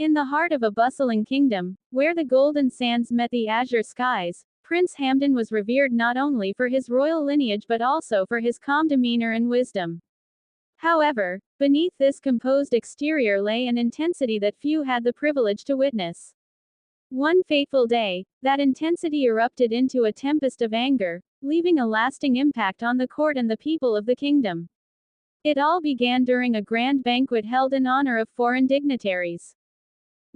In the heart of a bustling kingdom, where the golden sands met the azure skies, Prince Hamdan was revered not only for his royal lineage but also for his calm demeanor and wisdom. However, beneath this composed exterior lay an intensity that few had the privilege to witness. One fateful day, that intensity erupted into a tempest of anger, leaving a lasting impact on the court and the people of the kingdom. It all began during a grand banquet held in honor of foreign dignitaries.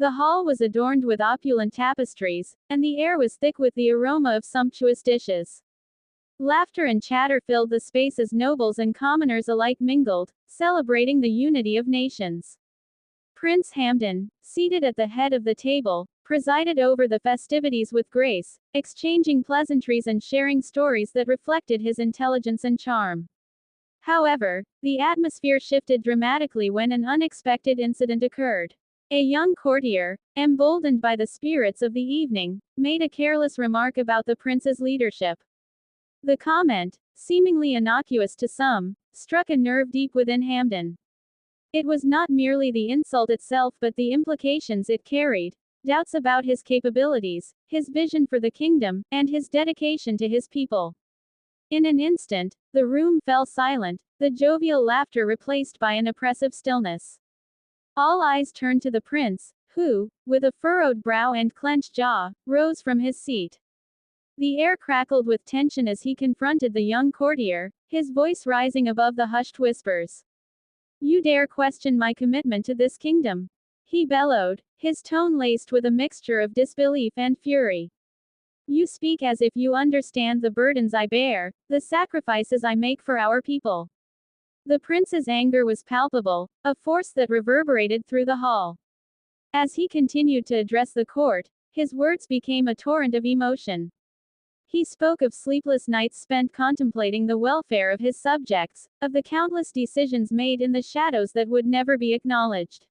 The hall was adorned with opulent tapestries, and the air was thick with the aroma of sumptuous dishes. Laughter and chatter filled the space as nobles and commoners alike mingled, celebrating the unity of nations. Prince Hamdan, seated at the head of the table, presided over the festivities with grace, exchanging pleasantries and sharing stories that reflected his intelligence and charm. However, the atmosphere shifted dramatically when an unexpected incident occurred. A young courtier, emboldened by the spirits of the evening, made a careless remark about the prince's leadership. The comment, seemingly innocuous to some, struck a nerve deep within Hamdan. It was not merely the insult itself but the implications it carried: doubts about his capabilities, his vision for the kingdom, and his dedication to his people. In an instant, the room fell silent, the jovial laughter replaced by an oppressive stillness. All eyes turned to the prince, who, with a furrowed brow and clenched jaw, rose from his seat. The air crackled with tension as he confronted the young courtier, his voice rising above the hushed whispers. "You dare question my commitment to this kingdom?" he bellowed, his tone laced with a mixture of disbelief and fury. "You speak as if you understand the burdens I bear, the sacrifices I make for our people." The prince's anger was palpable, a force that reverberated through the hall. As he continued to address the court, his words became a torrent of emotion. He spoke of sleepless nights spent contemplating the welfare of his subjects, of the countless decisions made in the shadows that would never be acknowledged.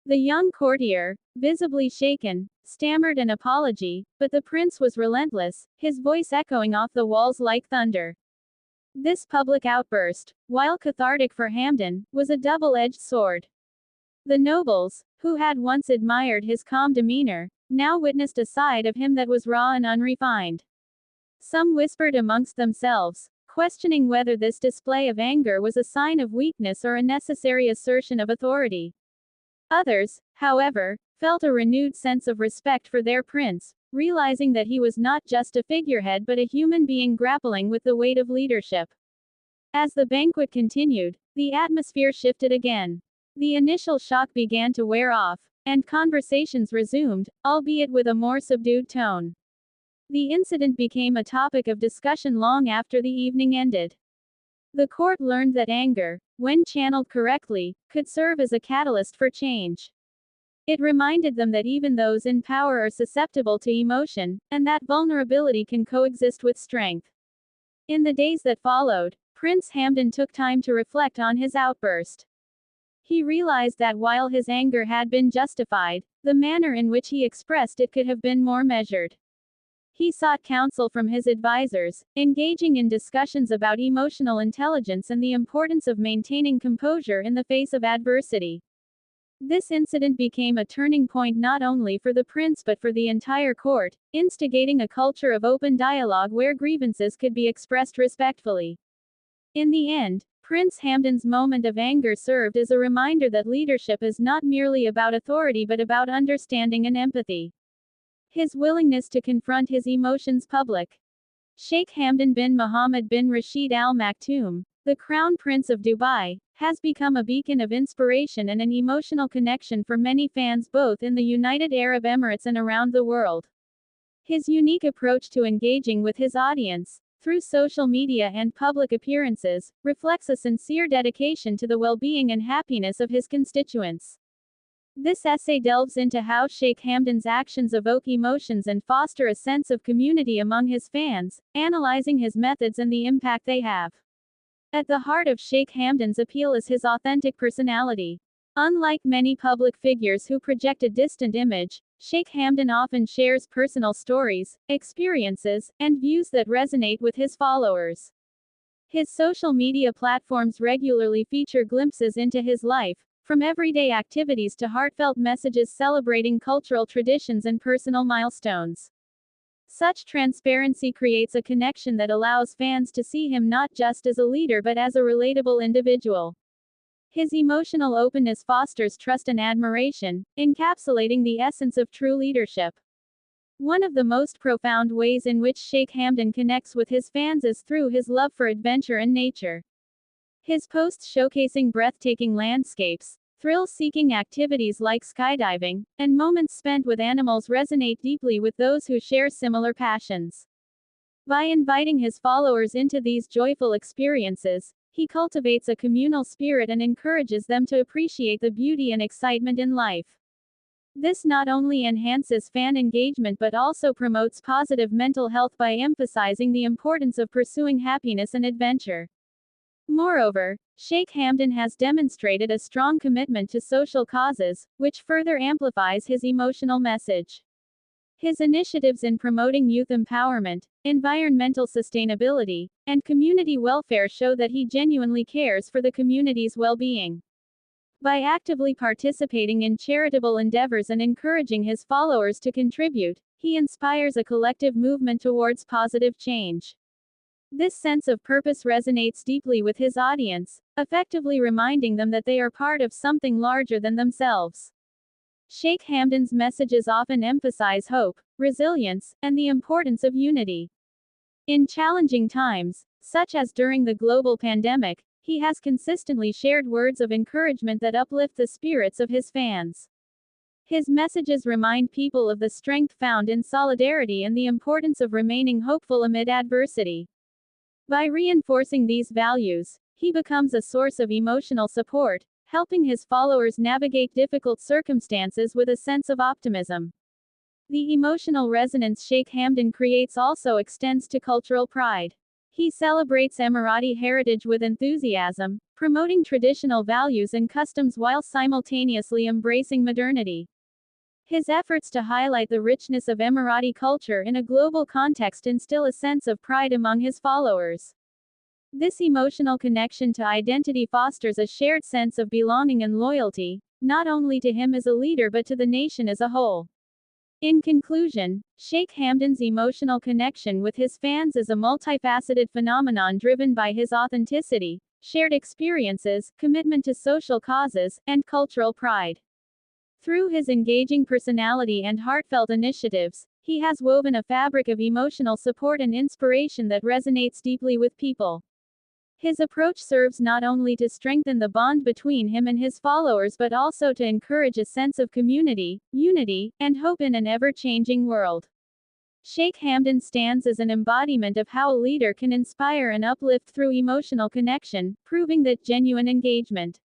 The young courtier, visibly shaken, stammered an apology, but the prince was relentless, his voice echoing off the walls like thunder. This public outburst, while cathartic for Hamdan, was a double-edged sword. The nobles, who had once admired his calm demeanor, now witnessed a side of him that was raw and unrefined. Some whispered amongst themselves, questioning whether this display of anger was a sign of weakness or a necessary assertion of authority. Others, however, felt a renewed sense of respect for their prince, realizing that he was not just a figurehead but a human being grappling with the weight of leadership. As the banquet continued, the atmosphere shifted again. The initial shock began to wear off, and conversations resumed, albeit with a more subdued tone. The incident became a topic of discussion long after the evening ended. The court learned that anger, when channeled correctly, could serve as a catalyst for change. It reminded them that even those in power are susceptible to emotion, and that vulnerability can coexist with strength. In the days that followed, Prince Hamdan took time to reflect on his outburst. He realized that while his anger had been justified, the manner in which he expressed it could have been more measured. He sought counsel from his advisors, engaging in discussions about emotional intelligence and the importance of maintaining composure in the face of adversity. This incident became a turning point not only for the prince but for the entire court, instigating a culture of open dialogue where grievances could be expressed respectfully. In the end, Prince Hamdan's moment of anger served as a reminder that leadership is not merely about authority but about understanding and empathy. His willingness to confront his emotions public. Sheikh Hamdan bin Mohammed bin Rashid Al Maktoum, the Crown Prince of Dubai, has become a beacon of inspiration and an emotional connection for many fans both in the United Arab Emirates and around the world. His unique approach to engaging with his audience, through social media and public appearances, reflects a sincere dedication to the well-being and happiness of his constituents. This essay delves into how Sheikh Hamdan's actions evoke emotions and foster a sense of community among his fans, analyzing his methods and the impact they have. At the heart of Sheikh Hamdan's appeal is his authentic personality. Unlike many public figures who project a distant image, Sheikh Hamdan often shares personal stories, experiences, and views that resonate with his followers. His social media platforms regularly feature glimpses into his life, From everyday activities to heartfelt messages celebrating cultural traditions and personal milestones. Such transparency creates a connection that allows fans to see him not just as a leader but as a relatable individual. His emotional openness fosters trust and admiration, encapsulating the essence of true leadership. One of the most profound ways in which Sheikh Hamdan connects with his fans is through his love for adventure and nature. His posts showcasing breathtaking landscapes, thrill-seeking activities like skydiving, and moments spent with animals resonate deeply with those who share similar passions. By inviting his followers into these joyful experiences, he cultivates a communal spirit and encourages them to appreciate the beauty and excitement in life. This not only enhances fan engagement but also promotes positive mental health by emphasizing the importance of pursuing happiness and adventure. Moreover, Sheikh Hamdan has demonstrated a strong commitment to social causes, which further amplifies his emotional message. His initiatives in promoting youth empowerment, environmental sustainability, and community welfare show that he genuinely cares for the community's well-being. By actively participating in charitable endeavors and encouraging his followers to contribute, he inspires a collective movement towards positive change. This sense of purpose resonates deeply with his audience, effectively reminding them that they are part of something larger than themselves. Sheikh Hamdan's messages often emphasize hope, resilience, and the importance of unity. In challenging times, such as during the global pandemic, he has consistently shared words of encouragement that uplift the spirits of his fans. His messages remind people of the strength found in solidarity and the importance of remaining hopeful amid adversity. By reinforcing these values, he becomes a source of emotional support, helping his followers navigate difficult circumstances with a sense of optimism. The emotional resonance Sheikh Hamdan creates also extends to cultural pride. He celebrates Emirati heritage with enthusiasm, promoting traditional values and customs while simultaneously embracing modernity. His efforts to highlight the richness of Emirati culture in a global context instill a sense of pride among his followers. This emotional connection to identity fosters a shared sense of belonging and loyalty, not only to him as a leader but to the nation as a whole. In conclusion, Sheikh Hamdan's emotional connection with his fans is a multifaceted phenomenon driven by his authenticity, shared experiences, commitment to social causes, and cultural pride. Through his engaging personality and heartfelt initiatives, he has woven a fabric of emotional support and inspiration that resonates deeply with people. His approach serves not only to strengthen the bond between him and his followers but also to encourage a sense of community, unity, and hope in an ever-changing world. Sheikh Hamdan stands as an embodiment of how a leader can inspire and uplift through emotional connection, proving that genuine engagement,